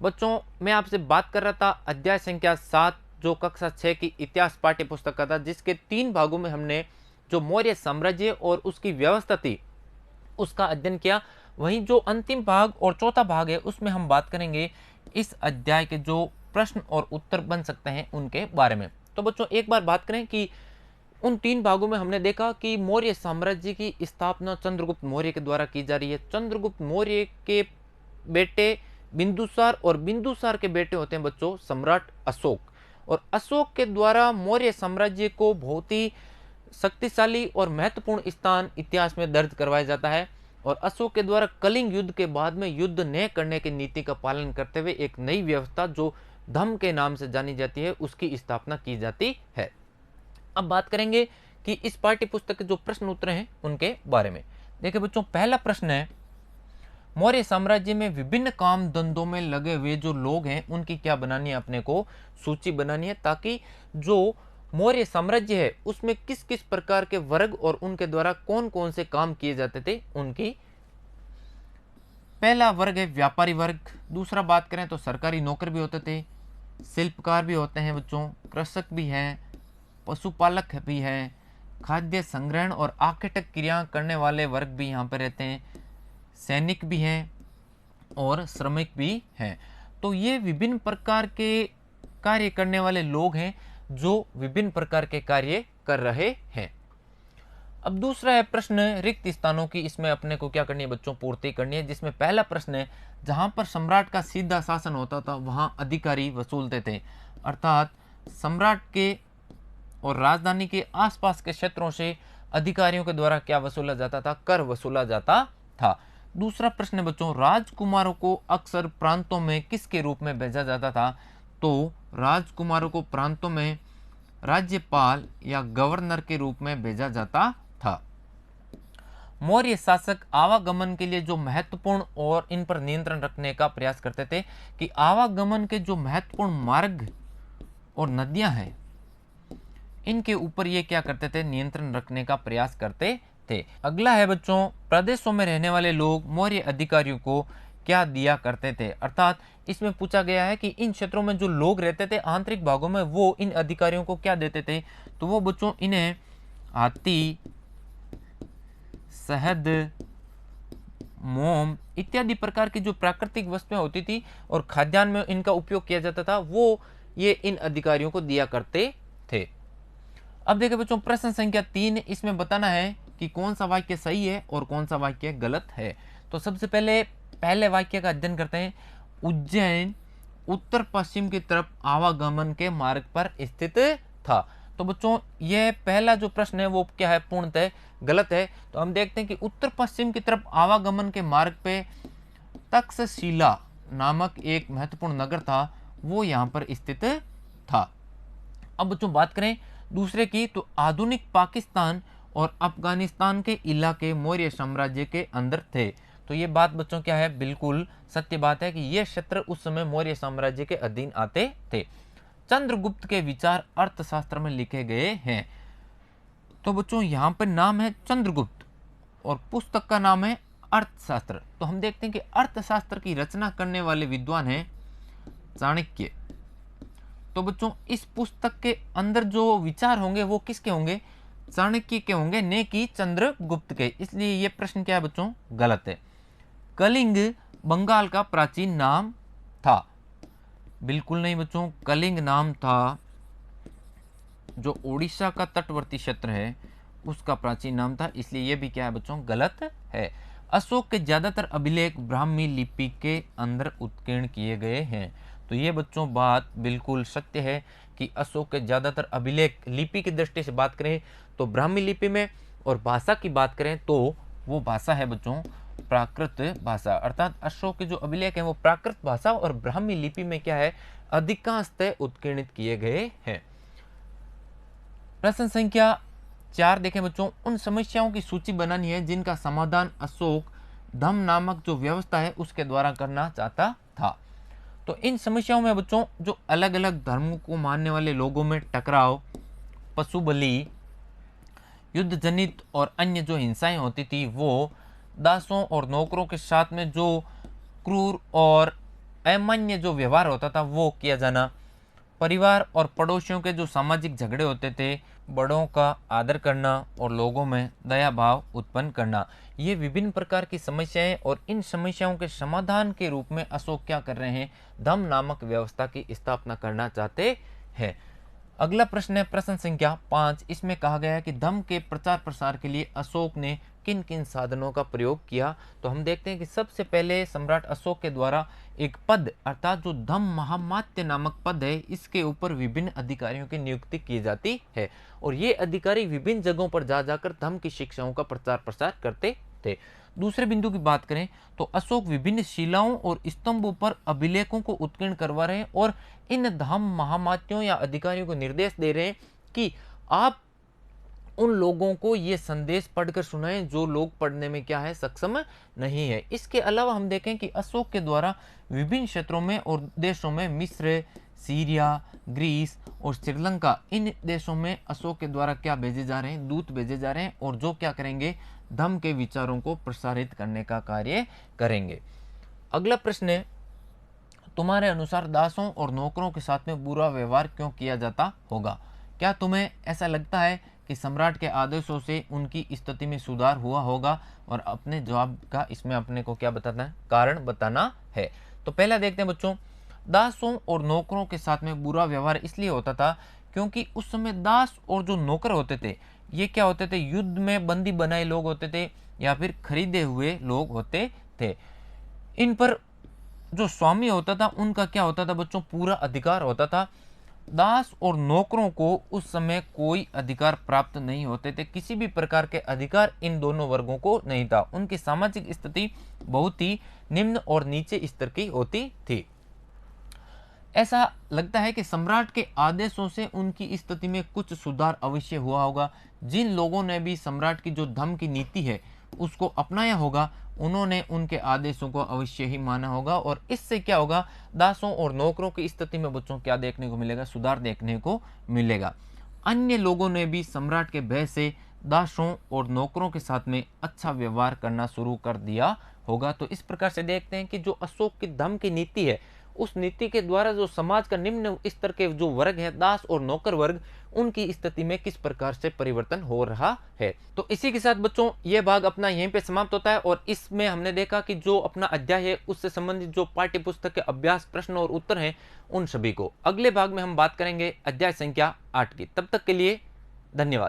बच्चों मैं आपसे बात कर रहा था अध्याय संख्या 7 जो कक्षा 6 की इतिहास पाठ्य पुस्तक का था, जिसके 3 भागों में हमने जो मौर्य साम्राज्य और उसकी व्यवस्था थी उसका अध्ययन किया। वहीं जो अंतिम भाग और चौथा भाग है उसमें हम बात करेंगे इस अध्याय के जो प्रश्न और उत्तर बन सकते हैं उनके बारे में। तो बच्चों एक बार बात करें कि उन 3 भागों में हमने देखा कि मौर्य साम्राज्य की स्थापना चंद्रगुप्त मौर्य के द्वारा की जा रही है। चंद्रगुप्त मौर्य के बेटे बिंदुसार और बिंदुसार के बेटे होते हैं बच्चों सम्राट अशोक। और अशोक के द्वारा मौर्य साम्राज्य को बहुत ही शक्तिशाली और महत्वपूर्ण स्थान इतिहास में दर्ज करवाया जाता है। और अशोक के द्वारा कलिंग युद्ध के बाद में युद्ध न करने की नीति का पालन करते हुए एक नई व्यवस्था जो धम्म के नाम से जानी जाती है उसकी स्थापना की जाती है। अब बात करेंगे कि इस पाठ्य पुस्तक के जो प्रश्न उत्तर हैं उनके बारे में। देखिए बच्चों पहला प्रश्न है, मौर्य साम्राज्य में विभिन्न काम धंधों में लगे हुए जो लोग हैं उनकी क्या बनानी है, अपने को सूची बनानी है, ताकि जो मौर्य साम्राज्य है उसमें किस किस प्रकार के वर्ग और उनके द्वारा कौन कौन से काम किए जाते थे उनकी। पहला वर्ग है व्यापारी वर्ग। दूसरा बात करें तो सरकारी नौकर भी होते थे, शिल्पकार भी होते हैं बच्चों, कृषक भी हैं, पशुपालक भी हैं, खाद्य संग्रहण और आखेटक क्रिया करने वाले वर्ग भी यहाँ पर रहते हैं, सैनिक भी हैं और श्रमिक भी हैं। तो ये विभिन्न प्रकार के कार्य करने वाले लोग हैं जो विभिन्न प्रकार के कार्य कर रहे हैं। अब दूसरा है प्रश्न रिक्त स्थानों की, इसमें अपने को क्या करनी है बच्चों, पूर्ति करनी है। जिसमें पहला प्रश्न है, जहां पर सम्राट का सीधा शासन होता था वहां अधिकारी वसूलते थे, अर्थात सम्राट के और राजधानी के आसपास के क्षेत्रों से अधिकारियों के द्वारा क्या वसूला जाता था, कर वसूला जाता था। दूसरा प्रश्न है बच्चों, राजकुमारों को अक्सर प्रांतों में किसके रूप में भेजा जाता था, तो राजकुमारों को प्रांतों में राज्यपाल या गवर्नर के रूप में भेजा जाता था। मौर्य शासक आवागमन के लिए जो महत्वपूर्ण और इन पर नियंत्रण रखने का प्रयास करते थे कि आवागमन के जो महत्वपूर्ण मार्ग और नदियां हैं इनके ऊपर ये क्या करते थे, नियंत्रण रखने का प्रयास करते थे। अगला है बच्चों, प्रदेशों में रहने वाले लोग मौर्य अधिकारियों को क्या दिया करते थे, अर्थात इसमें पूछा गया है कि इन क्षेत्रों में जो लोग रहते थे आंतरिक भागों में वो इन अधिकारियों को क्या देते थे, तो वो बच्चों इन्हें हाथी, शहद, मोम इत्यादि प्रकार की जो प्राकृतिक वस्तुएं होती थी और खाद्यान्न में इनका उपयोग किया जाता था वो ये इन अधिकारियों को दिया करते थे। अब देखिए बच्चों प्रश्न संख्या 3, इसमें बताना है कि कौन सा वाक्य सही है और कौन सा वाक्य गलत है। तो सबसे पहले पहले वाक्य का अध्ययन करते हैं। उज्जैन उत्तर पश्चिम की तरफ आवागमन के मार्ग पर स्थित था। तो बच्चों यह पहला जो प्रश्न है वो क्या है, पूर्णतः गलत है। तो हम देखते हैं कि उत्तर पश्चिम की तरफ आवागमन के मार्ग पे तक्षशिला नामक एक महत्वपूर्ण नगर था, वो यहाँ पर स्थित था। अब बच्चों बात करें दूसरे की, तो आधुनिक पाकिस्तान और अफगानिस्तान के इलाके मौर्य साम्राज्य के अंदर थे। तो ये बात बच्चों क्या है, बिल्कुल सत्य बात है कि ये क्षेत्र उस समय मौर्य साम्राज्य के अधीन आते थे। चंद्रगुप्त के विचार अर्थशास्त्र में लिखे गए हैं। तो बच्चों यहाँ पर नाम है चंद्रगुप्त और पुस्तक का नाम है अर्थशास्त्र। तो हम देखते हैं कि अर्थशास्त्र की रचना करने वाले विद्वान हैं चाणक्य। तो बच्चों इस पुस्तक के अंदर जो विचार होंगे वो किसके होंगे, चाणक्य के होंगे, न कि चंद्रगुप्त के। इसलिए ये प्रश्न क्या है बच्चों, गलत है। कलिंग बंगाल का प्राचीन नाम था, बिल्कुल नहीं बच्चों, कलिंग नाम था जो उड़ीसा का तटवर्ती क्षेत्र है उसका प्राचीन नाम था, इसलिए यह भी क्या है बच्चों, गलत है। अशोक के ज्यादातर अभिलेख ब्राह्मी लिपि के अंदर उत्कीर्ण किए गए हैं। तो ये बच्चों बात बिल्कुल सत्य है कि अशोक के ज्यादातर अभिलेख लिपि की दृष्टि से बात करें तो ब्राह्मी लिपि में, और भाषा की बात करें तो वो भाषा है बच्चों प्राकृत भाषा, अर्थात अशोक के जो अभिलेख हैं वो प्राकृत भाषा और ब्राह्मी लिपि में क्या है, अधिकांशतः उत्कीर्णित किए गए हैं। प्रश्न संख्या 4 देखें बच्चों, उन समस्याओं की सूची बनानी है जिनका समाधान अशोक धम्म नामक जो व्यवस्था है उसके द्वारा करना चाहता था। तो इन समस्याओं में बच्चों जो अलग अलग धर्मों को मानने वाले लोगों में टकराव, पशु बलि, युद्ध जनित और अन्य जो हिंसाएं होती थी, वो दासों और नौकरों के साथ में जो क्रूर और अमान्य जो व्यवहार होता था वो किया जाना, परिवार और पड़ोसियों के जो सामाजिक झगड़े होते थे, बड़ों का आदर करना और लोगों में दया भाव उत्पन्न करना, ये विभिन्न प्रकार की समस्याएं और इन समस्याओं के समाधान के रूप में अशोक क्या कर रहे हैं, धम्म नामक व्यवस्था की स्थापना करना चाहते हैं। अगला प्रश्न है प्रश्न संख्या 5। इसमें कहा गया है कि धम्म के प्रचार प्रसार के लिए अशोक ने किन किन साधनों का प्रयोग किया। तो हम देखते हैं कि सबसे पहले सम्राट अशोक के द्वारा एक पद अर्थात जो धम्म महामात्य नामक पद है, इसके ऊपर विभिन्न अधिकारियों की नियुक्ति की जाती है और ये अधिकारी विभिन्न जगहों पर जा जाकर धम्म की शिक्षाओं का प्रचार प्रसार करते थे। दूसरे बिंदु की बात करें तो अशोक विभिन्न शिलाओं और स्तंभों पर अभिलेखों को उत्कीर्ण करवा रहे हैं और इन धम्म महामात्यों या अधिकारियों को निर्देश दे रहे हैं कि आप उन लोगों को ये संदेश पढ़कर सुनाएं जो लोग पढ़ने में क्या है, सक्षम नहीं है। इसके अलावा हम देखें कि अशोक के द्वारा विभिन्न क्षेत्रों में और देशों में मिस्र, सीरिया, ग्रीस और श्रीलंका, इन देशों में अशोक के द्वारा क्या भेजे जा रहे हैं, दूत भेजे जा रहे हैं और जो क्या करेंगे, धम्म के विचारों को प्रसारित करने का कार्य करेंगे। अगला प्रश्न है, तुम्हारे अनुसार दासों और नौकरों के साथ में बुरा व्यवहार क्यों किया जाता होगा? क्या तुम्हें ऐसा लगता है कि सम्राट के आदेशों से उनकी स्थिति में सुधार हुआ होगा? और अपने जवाब का इसमें अपने को क्या बताना है, कारण बताना है। तो पहला देखते हैं बच्चों, दासों और नौकरों के साथ में बुरा व्यवहार इसलिए होता था क्योंकि उस समय दास और जो नौकर होते थे ये क्या होते थे, युद्ध में बंदी बनाए लोग होते थे या फिर खरीदे हुए लोग होते थे। इन पर जो स्वामी होता था उनका क्या होता था बच्चों, पूरा अधिकार होता था। दास और नौकरों को उस समय कोई अधिकार प्राप्त नहीं होते थे, किसी भी प्रकार के अधिकार इन दोनों वर्गों को नहीं था। उनकी सामाजिक स्थिति बहुत ही निम्न और नीचे स्तर की होती थी। ऐसा लगता है कि सम्राट के आदेशों से उनकी स्थिति में कुछ सुधार अवश्य हुआ होगा। जिन लोगों ने भी सम्राट की जो धम्म की नीति है उसको अपनाया होगा, उन्होंने उनके आदेशों को अवश्य ही माना होगा और इससे क्या होगा, दासों और नौकरों की स्थिति में बच्चों क्या देखने को मिलेगा, सुधार देखने को मिलेगा। अन्य लोगों ने भी सम्राट के भय से दासों और नौकरों के साथ में अच्छा व्यवहार करना शुरू कर दिया होगा। तो इस प्रकार से देखते हैं कि जो अशोक की धम्म की नीति है, उस नीति के द्वारा जो समाज का निम्न स्तर के जो वर्ग है, दास और नौकर वर्ग, उनकी स्थिति में किस प्रकार से परिवर्तन हो रहा है। तो इसी के साथ बच्चों यह भाग अपना यहीं पे समाप्त होता है और इसमें हमने देखा कि जो अपना अध्याय है उससे संबंधित जो पाठ्य पुस्तक के अभ्यास प्रश्न और उत्तर हैं उन सभी को। अगले भाग में हम बात करेंगे अध्याय संख्या 8 की। तब तक के लिए धन्यवाद।